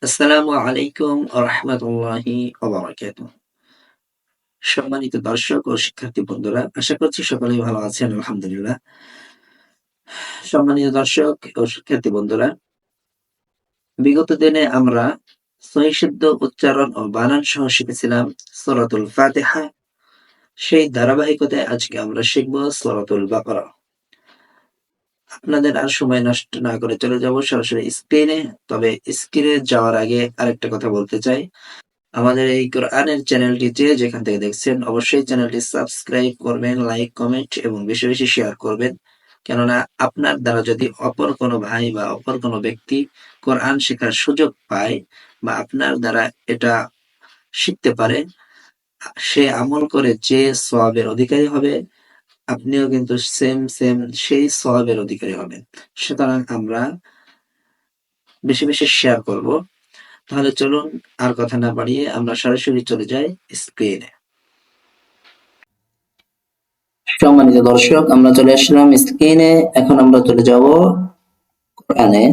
আসসালামু আলাইকুম রাহমাতুল্লাহি ওয়া বারাকাতুহু। সম্মানিত দর্শক ও শিক্ষার্থী বন্ধুরা, আশা করছি সকলেই ভালো আছেন আলহামদুলিল্লাহ। সম্মানিত দর্শক ও শিক্ষার্থী বন্ধুরা, বিগত দিনে আমরা সহিহ শুদ্ধ উচ্চারণ ও বানান সহ শিখেছিলাম সূরাতুল ফাতিহা। সেই ধারাবাহিকতায় আজকে আমরা শিখব সূরাতুল বাকারা। আপনাদের আর সময় নষ্ট না করে চলে যাব সরাসরি স্ক্রিনে। তবে স্ক্রিনে যাওয়ার আগে আরেকটা কথা বলতে চাই। আমাদের এই কোরআনের চ্যানেলটি যে যেখান থেকে দেখছেন অবশ্যই চ্যানেলটি সাবস্ক্রাইব করবেন, লাইক, কমেন্ট এবং বেশি বেশি শেয়ার করবেন। কেননা আপনার দ্বারা যদি অপর কোনো ভাই বা অপর কোনো ব্যক্তি কোরআন শেখার সুযোগ পায় বা আপনার দ্বারা এটা শিখতে পারে, সে আমল করে যে সওয়াবের অধিকারী হবে, আপনিও কিন্তু সেম সেম সেই সওয়াবের অধিকারী হবেন। সুতরাং আমরা বেশি বেশি শেয়ার করব। তাহলে চলুন আর কথা না বাড়িয়ে আমরা সরাসরি চলে যাই স্ক্রিনে। সম্মানিত দর্শক, আমরা চলে আসলাম স্ক্রিনে। এখন আমরা চলে যাব কোরআনে।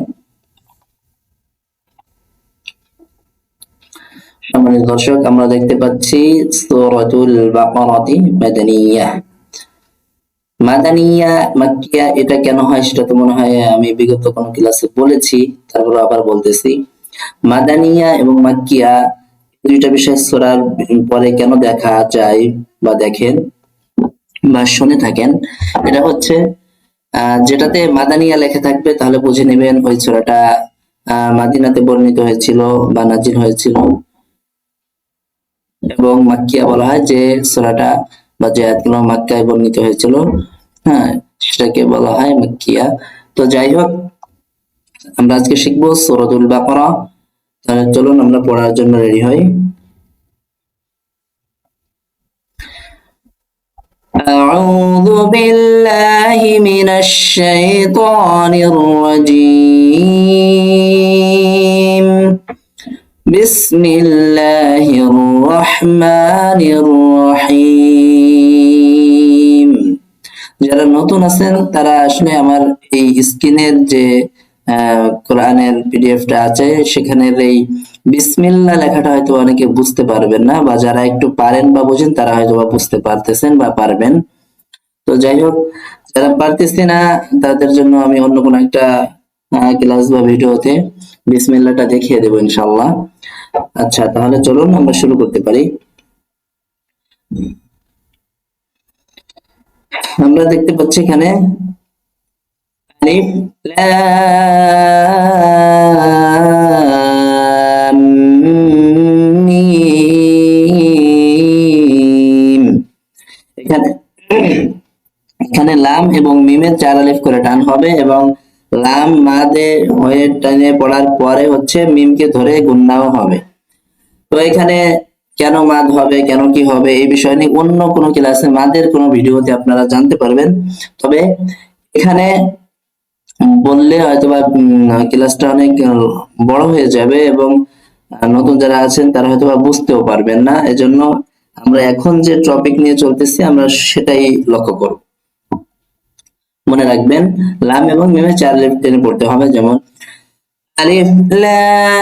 সম্মানিত দর্শক, আমরা দেখতে পাচ্ছি সূরাতুল বাকারাতি মাদানিয়া। মাদানিয়া মাক্কিয়া এটা কেন হয় সেটা তো মনে হয় আমি বিগত কোনো ক্লাসে বলেছি, তারপর আবার বলতেছি। মাদানিয়া এবং মাক্কিয়া দুইটা বিষয় সূরার পরে কেন দেখা যায় বা দেখেন বা শুনে থাকেন, এটা হচ্ছে যেটাতে মাদানিয়া লেখা থাকবে তাহলে বুঝে নেবেন ওই সূরাটা মাদিনাতে বর্ণিত হয়েছিল বা নাজিল হয়েছিল। এবং মাক্কিয়া বলা হয় যে সূরাটা বা যে আয়াতগুলো মক্কায় বর্ণিত হয়েছিল, হ্যাঁ, সেটাকে বলা হয় মাক্কিয়া। তো যাই হোক, আমরা আজকে শিখবো সূরাতুল বাকারা। তাহলে চলুন আমরা পড়ার জন্য রেডি হই। أعوذ بالله من الشيطان الرجيم. بسم الله الرحمن الرحيم. যারা নতুন আছেন তারা আসলে আমার এই স্ক্রিনের যে কোরআনের পিডিএফটা আছে সেখানের এই বিসমিল্লাহ লেখাটা হয়তো অনেকে বুঝতে পারবেন না, বা যারা একটু পারেন বা বোঝেন তারা হয়তো বা বুঝতে পারতেছেন বা পারবেন। তো যাই হোক, যারা পারতেছি না তাদের জন্য আমি অন্য কোনো একটা ক্লাস বা ভিডিওতে বিসমিল্লাহটা দেখিয়ে দেবো ইনশাআল্লাহ। আচ্ছা, তাহলে চলুন আমরা শুরু করতে পারি। আমরা দেখতে পাচ্ছি এখানে আলিফ লাম মিম। এখানে এখানে লাম এবং মিমের 4 আলিফ করে টান হবে এবং লাম মাদে হয়ে টানে পড়ার পরে হচ্ছে মিমকে ধরে গুণনাও হবে। তো এখানে কেন মাদ হবে, কেন কি হবে, এই বিষয় নিয়ে অন্য কোনো ক্লাসে মাদের কোনো ভিডিওতে আপনারা জানতে পারবেন। তবে এখানে বললে হয়তোবা ক্লাসটা অনেক বড় হয়ে যাবে এবং নতুন যারা আছেন তারা হয়তোবা বুঝতেও পারবেন না। এজন্য আমরা এখন যে টপিক নিয়ে চলতেছি আমরা সেটাই লক্ষ্য করব। মনে রাখবেন, লাম এবং মিমে 4 আলিফ টেনে পড়তে হবে। যেমন আলিফ লাম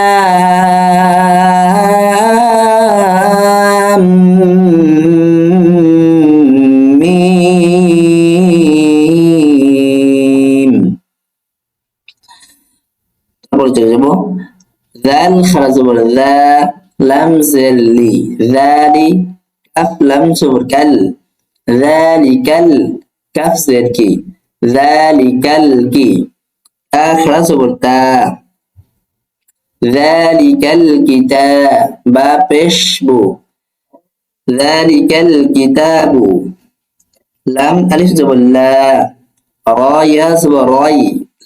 মিম। তারপরে চলে যাব জাল খারা জবর যা, লাম জেল লি, যালি, কাফ লাম জবর কাল, যালিকাল, কাফ জের কি, যালিকাল কি, তা খারা জবর তা, যালিকাল কিতাব, বা পেশ বু, যালিকাল কিতাবু, লাম আলিফ জবর লা, রা ইয়া জবর রাই,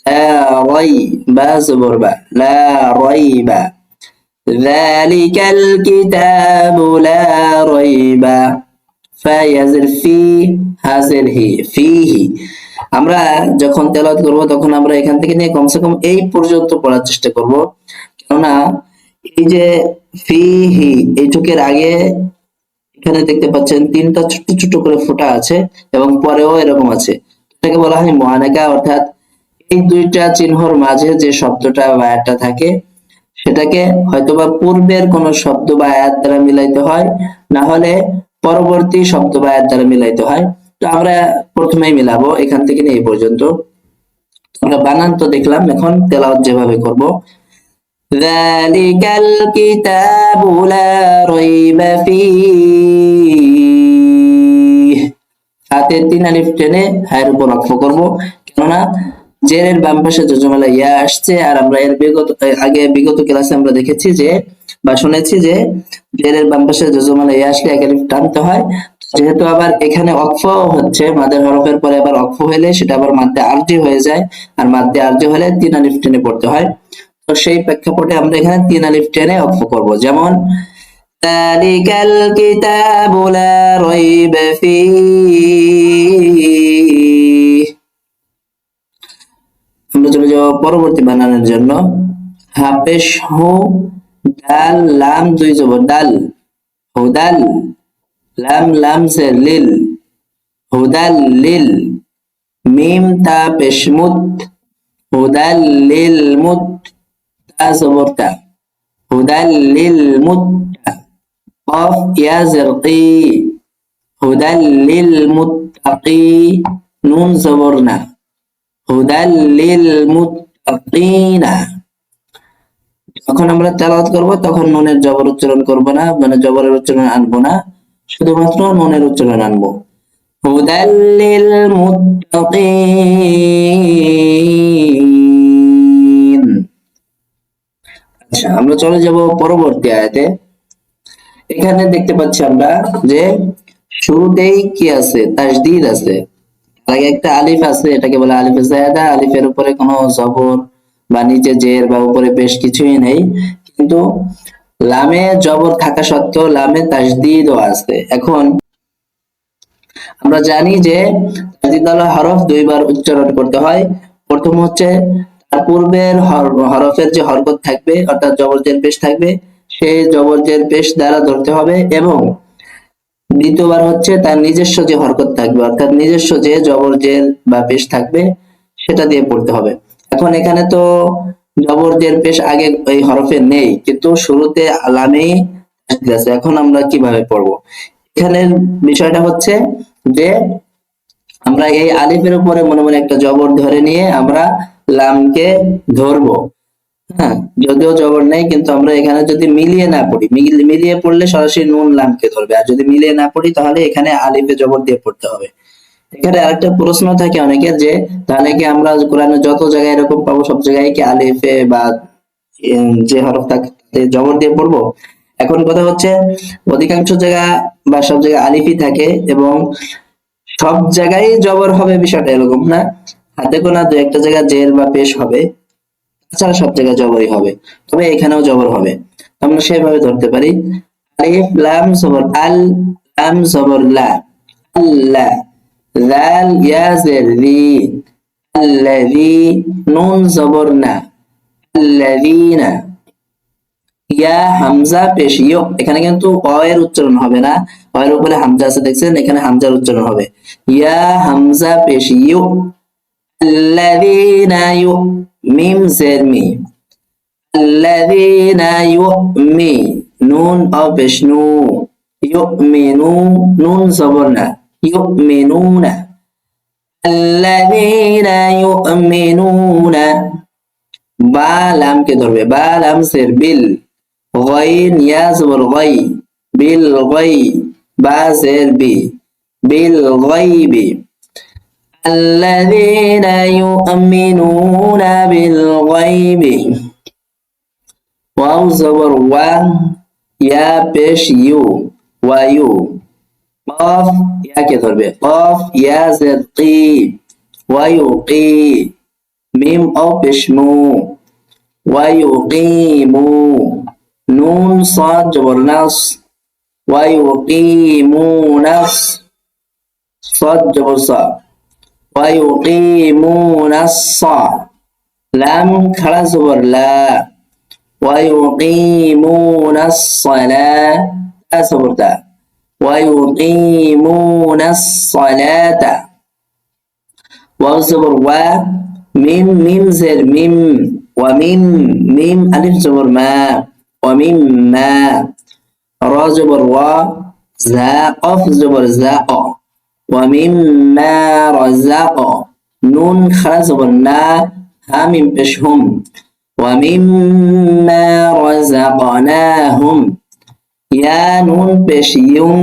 লা রাই, বা জবর বা, লা রাইবা, যালিকাল কিতাবু লা রাইবা, ফা ইয়াজির ফি, হাজির হি, ফিহি। আমরা যখন তেলাওয়াত করব তখন আমরা এখান থেকে নিয়ে কমসে কম এই পর্যন্ত পড়ার চেষ্টা করব, কেননা এই যে ফিহি এইটুকের আগে এখানে দেখতে পাচ্ছেন 3টা ছোট ছোট করে ফোঁটা আছে এবং পরেও এরকম আছে। এটাকে বলা হয় মুআনাকা, অর্থাৎ এই দুইটা চিহ্নর মাঝে যে শব্দটা বা একটা থাকে সেটাকে হয়তোবা পূর্বের কোন শব্দ বা আয়াত দ্বারা মিলাইতে হয়, না হলে পরবর্তী শব্দ বা আয়াত দ্বারা মিলাইতে হয়। তো আমরা প্রথমেই মিলাবো, এখান থেকে নিয়ে এই পর্যন্ত। আমরা বানান তো দেখলাম, এখন তেলাওয়াত যেভাবে করব। যালিকাল কিতাবু লা রাইবা ফীহ, হাতে 3 আলিফ টেনে হায়ের উপর ওয়াকফ করব, কেননা জেরের বাম পাশে যজমালা ইয়া আসছে, আর আমরা এর বিগত ক্লাসে আমরা দেখেছি যে বা শুনেছি যে জেরের বাম পাশে যজমালা ইয়া আসলে এক আলিফ টানতে হয়। যেহেতু আবার এখানে ওয়াকফ হচ্ছে, মাদের হরফের পরে আবার ওয়াকফ হলে সেটা আবার মাদ্দে আরজি হয়ে যায়, আর মাদ্দে আরজি হলে 3 আলিফ টেনে পড়তে হয়। তো সেই প্রেক্ষাপটে আমরা এখানে 3 আলিফ টেনে ওয়াকফ করব। যেমন যালিকাল কিতাবু লা রাইবা ফীহ। আমরা চলে যাব পরবর্তী বানানের জন্য। হাফেশ হু, দাল লাম 2 জবর দাল, হুদাল, লাম লাম সে লিল, হুদাল লিল, মিম তা পেশ মুত, হুদাল লিল মুত, তা জবর তা, হুদাল লিল মুত, কফ ইয়া জিরকি, হুদাল লিল মুত্তাকি, নুন জবর না, হুদাল লিল মুত্তাকিনা। যখন আমরা তেলাওয়াত করব তখন নুনের জবর উচ্চারণ করব না, মানে জবরের উচ্চারণ আনবো না, শুধুমাত্র নুনের উচ্চারণ আনবো। হুদাল লিল মুত্তাকিন। আচ্ছা, আমরা চলে যাব পরবর্তী আয়াতে। এখানে দেখতে পাচ্ছি আমরা যে শুরুতেই কি আছে, তাসদীদ আছে, আগে একটা আলিফ আছে, এটাকে বলে আলিফে জায়দা। আলিফের উপরে কোনো জবর বা নিচে জের বা উপরে বেশ কিছুই নেই, কিন্তু লামে জবর থাকা সত্ত্বেও লামে তাসদীদও আছে। এখন আমরা জানি যে তাসদীদ ওয়ালা হরফ 2 বার উচ্চারণ করতে হয়। প্রথম হচ্ছে তার পূর্বের হরফের যে হরকত থাকবে, অর্থাৎ জবর জের পেশ থাকবে, সেই জবর জের পেশ দ্বারা ধরতে হবে, এবং দ্বিতীয়বার হচ্ছে তার নিজস্ব যে হরকত থাকবে, অর্থাৎ নিজস্ব যে জবর জের বা পেশ থাকবে সেটা দিয়ে পড়তে হবে। এখন এখানে তো জবর জের পেশ আগে এই হরফে নেই, কিন্তু শুরুতে লামেই আছে। এখন আমরা কিভাবে পড়বো? এখানের বিষয়টা হচ্ছে যে আমরা এই আলিফের উপরে মনে মনে একটা জবর ধরে নিয়ে আমরা লামকে ধরবো। হ্যাঁ, যদিও জবর নেই, কিন্তু আমরা এখানে যদি মিলিয়ে না পড়ি, মিলিয়ে পড়লে সরাসরি নুন লামকে ধরবে, আর যদি মিলিয়ে না পড়ি তাহলে এখানে আলিফে জবর দিয়ে পড়তে হবে। এখানে আরেকটা প্রশ্ন থাকে অনেকের, যে তাহলে কি আমরা কোরআনে যত জায়গায় এরকম পাবো সব জায়গায় কি আলিফে বা যে হরফ থাকে তাতে জবর দিয়ে পড়বো? এখন কথা হচ্ছে অধিকাংশ জায়গা বা সব জায়গায় আলিফই থাকে, এবং সব জায়গায় জবর হবে বিষয়টা এরকম না। হাতে গোনা 2-1টা জায়গায় জের বা পেশ হবে, তাছাড়া সব জায়গায় জবরই হবে। তবে এখানেও জবর হবে, আমরা সেভাবে ধরতে পারি। আলিফ লাম জবর আল, লাম জবর লা, আল্লাহ, জাল ইয়া জের রি, আল্লাযী, নুন জবর না, আল্লাযীনা, ইয়া হামজা পেশ ইয়। এখানে কিন্তু অ এর উচ্চারণ হবে না, অ এর উপরে হামজা আছে দেখছেন, এখানে হামজার উচ্চারণ হবে। ইয়া হামজা পেশ ইয়, আল্লাযীনা ইউ, মিম জের মি, الذين يؤمن، نون أو بشنو، يؤمنون، نون زبرنا، يؤمنون، الذين يؤمنون، با لام के दौर में با लम से बिल, गईन या जबर गई, बिल गई, बा जेर बी, बिल गईबी, الذين يؤمنون بالغيب, वाव जबर वा, या पेश यू, वायु, कफ या के धरबे, कफ या जेर की, वायुकी, মিম ও পেশ মু, ওয়ায়ুকিমু, নুন সাদ জবর নাস, ওয়ায়ুকিমুনাস, সাদ জবর সা, ওয়ায়ুকিমুনাস সা, লাম খাড়া জবর লা, ويقيمون الصلاة، لا صبرتا، ويقيمون الصلاة، واو صبر و، ميم ميم زر ميم، ওয়ামিম মিম আলিফ জবর মা ওয়ামিম মা র জবর ওয়া জা কফ জবর জা ওয়ামিম মা রাযাক নুন খারা জবর না হা মিম পেশ হুম ওয়ামিম মা রাযাকনাহুম ইয়া নুন পেশ ইউন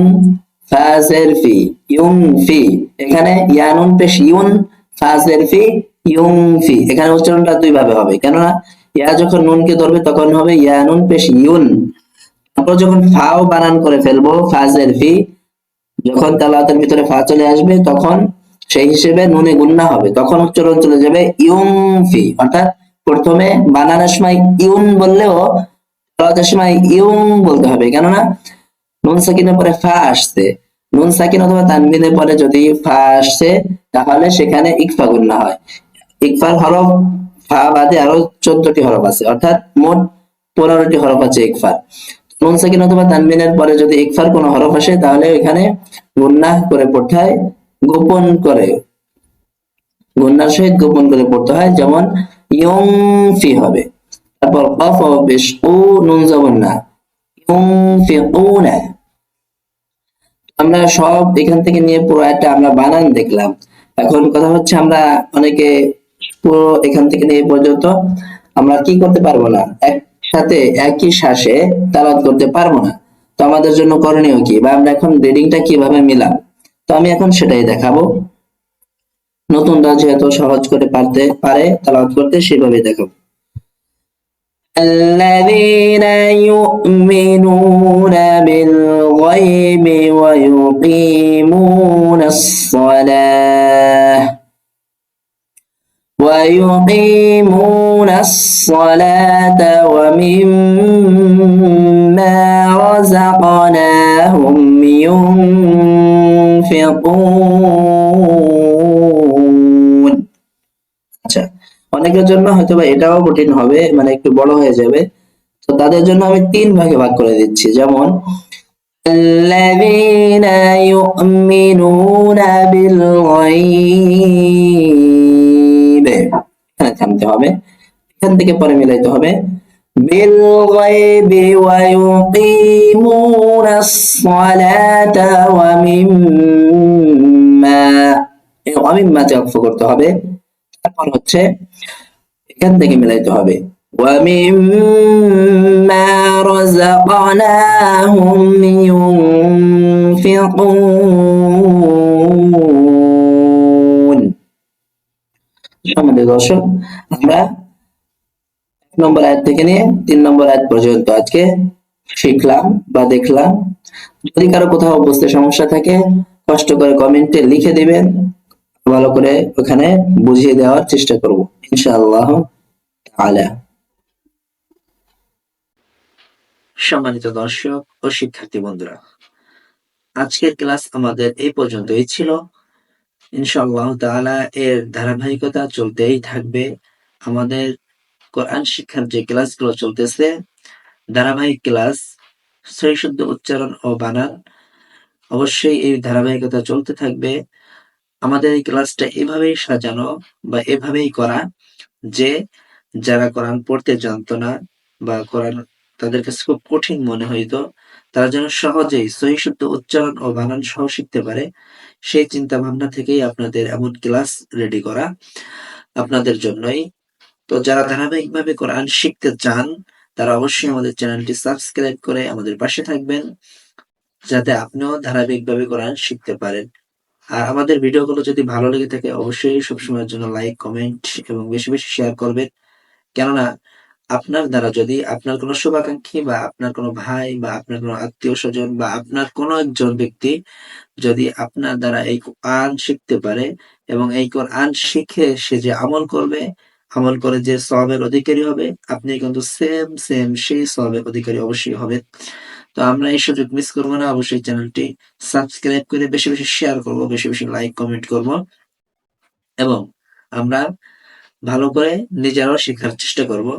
ফাজের ফি ইউন ফি এখানে ইয়া নুন পেশ ইউন ফাজের ফি ইউন ফি এখানে উচ্চারণটা দুই ভাবে হবে কেননা ইয়া যখন নুনকে ধরবে তখন হবে ইয়া নুন পেশ ইউন তারপর যখন ফাও বানান করে ফেলবো ফাজের ফি যখন তালাওয়াতের ভিতরে ফা চলে আসবে তখন সেই হিসেবে নুনে গুন্না হবে তখন উচ্চারণ চলে যাবে ইউন ফি অর্থাৎ প্রথমে বানানোর সময় ইউন বললেও তালাওয়াতের সময় ইউন বলতে হবে কেননা নুন সাকিনের পরে ফা আসছে নুন সাকিন অথবা তানবিনের পরে যদি ফা আসছে তাহলে সেখানে ইকফা গুন্না হয় ইকফার হরফ ফা বাদে আরো 14টি হরফ আছে অর্থাৎ মোট 15টি হরফ আছে ইকফার নুন সাকিন অথবা তানবিনের পরে যদি ইকফার কোনো হরফ আসে তাহলে এখানে গুন্নাহ করে পড়তে হয় গোপন করে গুন্নার সহিত গোপন করে পড়তে হয় যেমন ইউনফি হবে তারপর কফ ও পেশ উ নুন জবর না ইউনফিকুনা আমরা সব এখান থেকে নিয়ে পুরো একটা আমরা বানান দেখলাম এখন কথা হচ্ছে আমরা অনেকে পুরো এখান থেকে নিয়ে পর্যন্ত আমরা কি করতে পারবো না একসাথে একই শ্বাসে তেলাওয়াত করতে পারবো না তো আমাদের জন্য করণীয় কি বা আমরা এখন রিডিংটা কিভাবে মিলাম তো আমি এখন সেটাই দেখাবো নতুনরা যেহেতু সহজ করে পারে তেলাওয়াত করতে সেভাবে দেখাবো الذين يؤمنون بالغيب ويقيمون الصلاة ومما رزقناهم ينفقون আচ্ছা অনেকের জন্য হয়তো বা এটাও কঠিন হবে মানে একটু বড় হয়ে যাবে তো তাদের জন্য আমি 3 ভাগে ভাগ করে দিচ্ছি যেমন الذين يؤمنون بالغيب এখানে থামতে হবে এখান থেকে পরে মিলাইতে হবে بالغيب ويقيمون الصلاة ومما তে করতে হবে তারপর হচ্ছে এখান থেকে মিলাইতে হবে ومما رزقناهم ينفقون সম্মানিত দর্শক আমরা 1 নম্বর আয়াত থেকে নিয়ে 3 নম্বর আয়াত পর্যন্ত আজকে শিখলাম বা দেখলাম যদি কারো কোথাও বুঝতে সমস্যা থাকে কষ্ট করে কমেন্টে লিখে দিবেন ভালো করে ওখানে বুঝিয়ে দেওয়ার চেষ্টা করব ইনশাআল্লাহ তাআলা সম্মানিত দর্শক ও শিক্ষার্থী বন্ধুরা আজকের ক্লাস আমাদের এই পর্যন্তই ছিল ইনশাআল্লাহ তাআলা এর ধারাবাহিকতা চলতেই থাকবে আমাদের কোরআন শিক্ষার যে ক্লাসগুলো চলতেছে ধারাবাহিক ক্লাস সহিহ শুদ্ধ উচ্চারণ ও বানান অবশ্যই এই ধারাবাহিকতা চলতে থাকবে আমাদের এই ক্লাসটা এভাবেই সাজানো বা এভাবেই করা যে যারা কোরআন পড়তে জানতো না বা কোরআন তাদের কাছে খুব কঠিন মনে হইতো তারা যেন সহজেই সহিহ শুদ্ধ উচ্চারণ ও বানান সহ শিখতে পারে সেই চিন্তা ভাবনা থেকেই আপনাদের এমন ক্লাস রেডি করা আপনাদের জন্যই তো যারা ধারাবাহিকভাবে কোরআন শিখতে চান তারা অবশ্যই আমাদের চ্যানেলটি সাবস্ক্রাইব করে আমাদের পাশে থাকবেন যাতে আপনিও ধারাবাহিকভাবে কোরআন শিখতে পারেন আর আমাদের ভিডিওগুলো যদি ভালো লেগে থাকে অবশ্যই সবসময়ের জন্য লাইক কমেন্ট এবং বেশি বেশি শেয়ার করবেন কেননা আপনার দ্বারা যদি আপনার কোনো শুভাকাঙ্ক্ষী বা আপনার কোনো ভাই বা আপনার কোনো আত্মীয় স্বজন বা আপনার কোনো একজন ব্যক্তি যদি আপনার দ্বারা এই কোরআন শিখতে পারে এবং এই কোরআন শিখে সে যে আমল করবে আমল করে যে সওয়াবের অধিকারী হবে আপনি কিন্তু সেম সেই সওয়াবের অধিকারী অবশ্যই হবেন তো আমরা এই সুযোগ মিস করবো না অবশ্যই চ্যানেলটি সাবস্ক্রাইব করে বেশি বেশি শেয়ার করব বেশি বেশি লাইক কমেন্ট করব এবং আমরা ভালো করে নিজেরাও শেখার চেষ্টা করব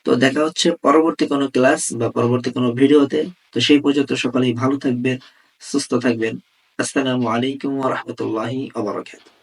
তো দেখা হচ্ছে পরবর্তী কোনো ক্লাস বা পরবর্তী কোনো ভিডিওতে তো সেই পর্যন্ত সকলেই ভালো থাকবেন সুস্থ থাকবেন আসসালামু আলাইকুম ওয়া রাহমাতুল্লাহি ওয়া বারাকাতুহু